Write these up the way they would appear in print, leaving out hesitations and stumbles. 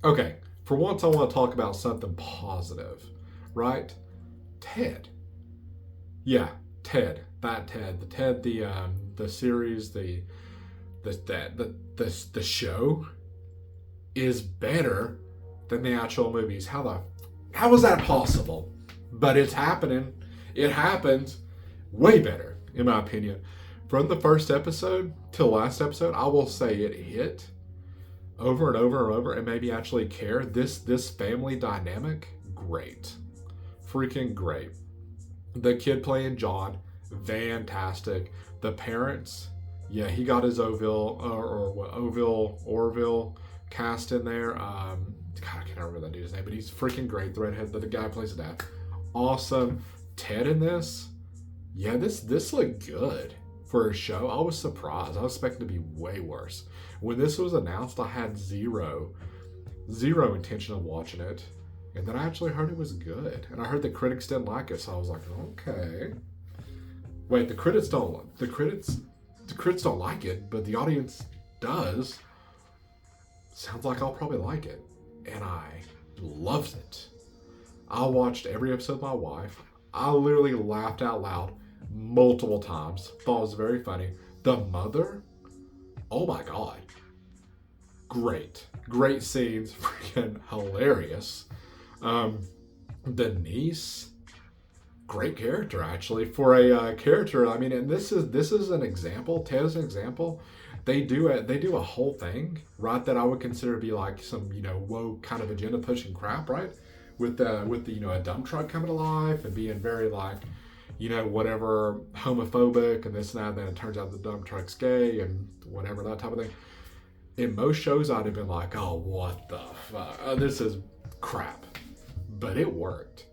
Okay, for once I want to talk about something positive, right? Ted. Yeah, Ted. That Ted. The Ted, the series, the show is better than the actual movies. How is that possible? But it's happening. It happens way better, in my opinion. From the first episode to the last episode, I will say it hit over and over and over, and maybe actually care. This family dynamic, great, freaking great. The kid playing John, fantastic. The parents, yeah, he got his Orville cast in there. God, I can't remember that dude's name, but he's freaking great. The redhead, the guy who plays the dad, awesome. Ted in this, yeah, this looked good for a show. I was surprised. I was expecting to be way worse. When this was announced, I had zero intention of watching it. And then I actually heard it was good. And I heard the critics didn't like it, so I was like, okay. Wait, the critics don't like it, but the audience does. Sounds like I'll probably like it. And I loved it. I watched every episode with my wife. I literally laughed out loud multiple times. Thought it was very funny. The mother, oh my god. Great. Great scenes. Freaking hilarious. The niece, great character actually for a character. I mean, and this is an example. Ted is an example. They do a whole thing, right, that I would consider to be like some woke kind of agenda pushing crap, right? With the a dump truck coming to life and being very like whatever homophobic and this and that. And then it turns out the dump truck's gay and whatever, that type of thing. In most shows, I'd have been like, oh, what the fuck? This is crap. But it worked.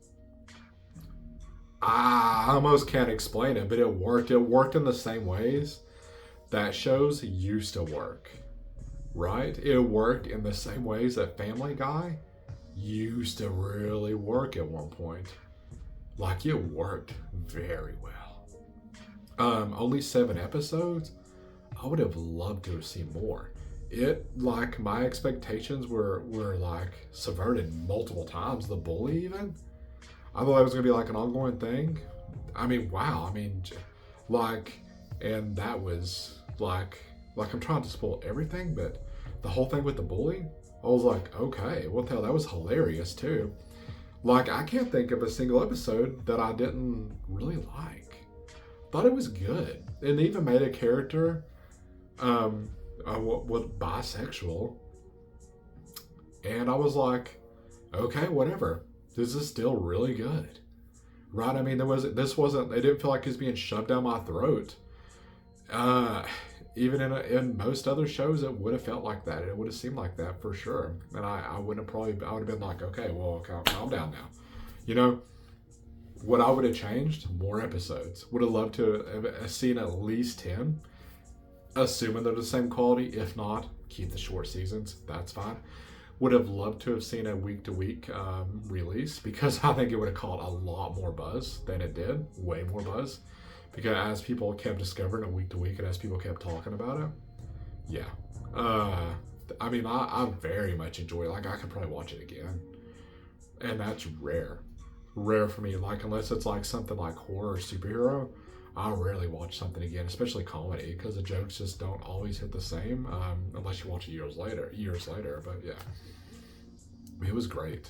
I almost can't explain it, but it worked. It worked in the same ways that shows used to work, right? It worked in the same ways that Family Guy used to really work at one point. Like, it worked very well. Only 7 episodes. I would have loved to have seen more. It, like, my expectations were like subverted multiple times. The bully, even, I thought it was gonna be like an ongoing thing. I mean, wow. I mean, like, and that was like I'm trying to spoil everything, but the whole thing with the bully, I was like, okay, what the hell? That was hilarious too. Like, I can't think of a single episode that I didn't really like. Thought it was good, and they even made a character, what bisexual, and I was like, okay, whatever. This is still really good, right? I mean, this wasn't. It didn't feel like it was being shoved down my throat. Even in most other shows, it would have felt like that. It would have seemed like that for sure. And I would have been like, okay, well, calm down now. What I would have changed? More episodes. Would have loved to have seen at least 10. Assuming they're the same quality. If not, keep the short seasons. That's fine. Would have loved to have seen a week-to-week release, because I think it would have caught a lot more buzz than it did. Way more buzz. Because as people kept discovering it week to week and as people kept talking about it, yeah. I mean, I very much enjoy it. Like, I could probably watch it again. And that's rare. Rare for me. Like, unless it's like something like horror or superhero, I rarely watch something again, especially comedy, because the jokes just don't always hit the same, unless you watch it years later. But yeah, it was great.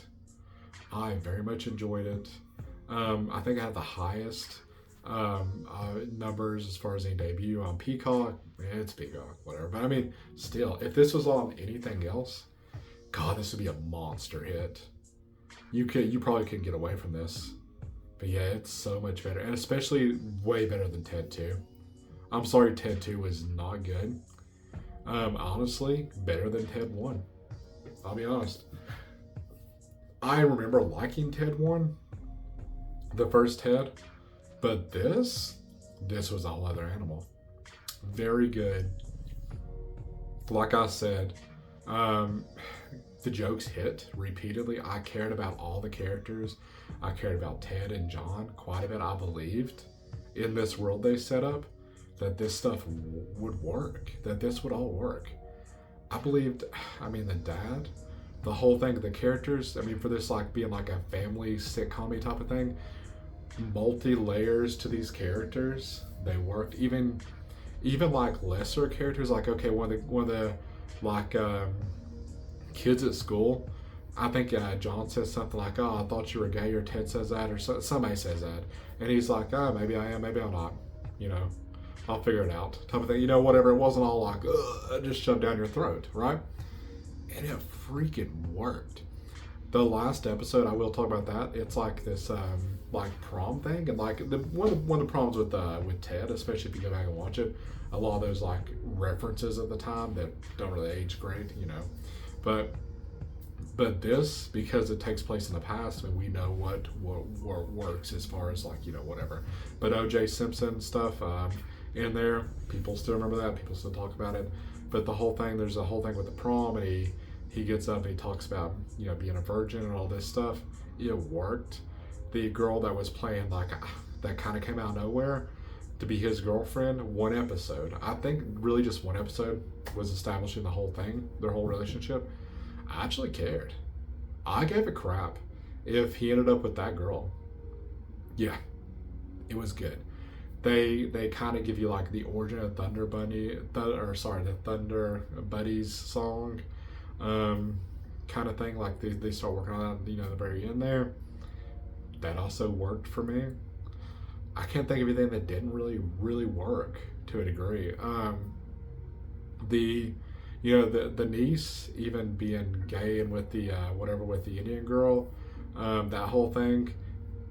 I very much enjoyed it. I think I had the highest numbers as far as any debut on Peacock. It's Peacock, whatever. But I mean, still, if this was on anything else, God, this would be a monster hit. You probably couldn't get away from this. But yeah, it's so much better, and especially way better than Ted 2. I'm sorry, Ted 2 was not good. Honestly, better than Ted 1. I'll be honest. I remember liking Ted 1, the first Ted, but this was a whole other animal. Very good. Like I said, the jokes hit repeatedly. I cared about all the characters. I cared about Ted and John quite a bit. I believed in this world they set up that this stuff would work, that this would all work. I believed, I mean, the dad the whole thing, the characters, I mean, for this like being like a family sitcom type of thing, multi layers to these characters. They worked even like lesser characters, like okay, one of the like kids at school. I think John says something like, "Oh, I thought you were gay," or Ted says that, or somebody says that, and he's like, "Oh, maybe I am, maybe I'm not." You know, I'll figure it out, type of thing. You know, whatever. It wasn't all like, ugh, just shoved down your throat, right? And it freaking worked. The last episode, I will talk about that. It's like this like prom thing, and like one of the problems with Ted, especially if you go back and watch it, a lot of those like references at the time that don't really age great, you know. But this, because it takes place in the past, I mean, we know what works as far as like, you know, whatever. But O.J. Simpson stuff in there, people still remember that. People still talk about it. But the whole thing, there's a whole thing with the prom, and he gets up and he talks about, you know, being a virgin and all this stuff. It worked. The girl that was playing, like, that kind of came out of nowhere to be his girlfriend, one episode. I think really just one episode was establishing the whole thing, their whole relationship. I actually cared. I gave a crap if he ended up with that girl. Yeah, it was good. They kind of give you like the origin of Thunder the Thunder Buddies song, kind of thing. Like they start working on that, you know, at the very end there. That also worked for me. I can't think of anything that didn't really work to a degree. The you know, the niece even being gay and with the whatever with the Indian girl, that whole thing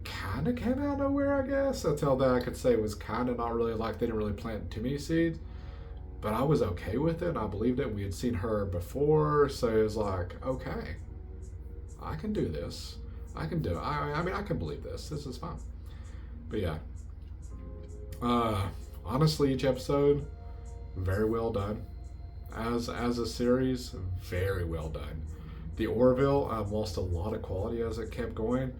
kind of came out of nowhere, I guess. That's all that I could say. It was kind of not really like they didn't really plant too many seeds, but I was okay with it. I believed it. We had seen her before, so it was like, okay, I can do this. I can do it. I mean, I can believe this. This is fine. But yeah, honestly, each episode very well done. As a series, very well done. The Orville lost a lot of quality as it kept going.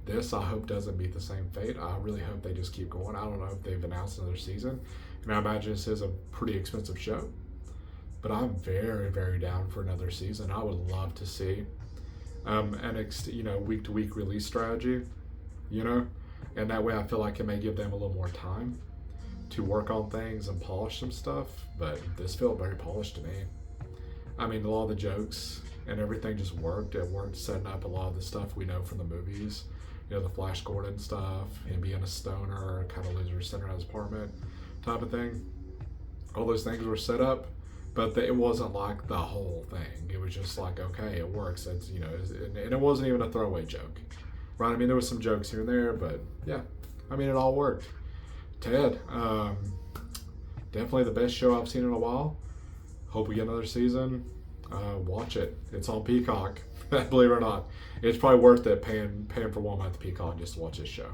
This I hope doesn't beat the same fate. I really hope they just keep going. I don't know if they've announced another season. I mean, I imagine this is a pretty expensive show, but I'm very down for another season. I would love to see you know, week to week release strategy, you know, and that way I feel like it may give them a little more time to work on things and polish some stuff. But this felt very polished to me. I mean, a lot of the jokes and everything just worked. It worked setting up a lot of the stuff we know from the movies. You know, the Flash Gordon stuff, him being a stoner, kind of losing his center in his apartment type of thing. All those things were set up, but it wasn't like the whole thing. It was just like, okay, it works. It's, you know, and it wasn't even a throwaway joke, right? I mean, there was some jokes here and there, but yeah, I mean, it all worked. Ted, definitely the best show I've seen in a while. Hope we get another season. Watch it. It's on Peacock. Believe it or not, it's probably worth it paying for 1 month Peacock just to watch this show.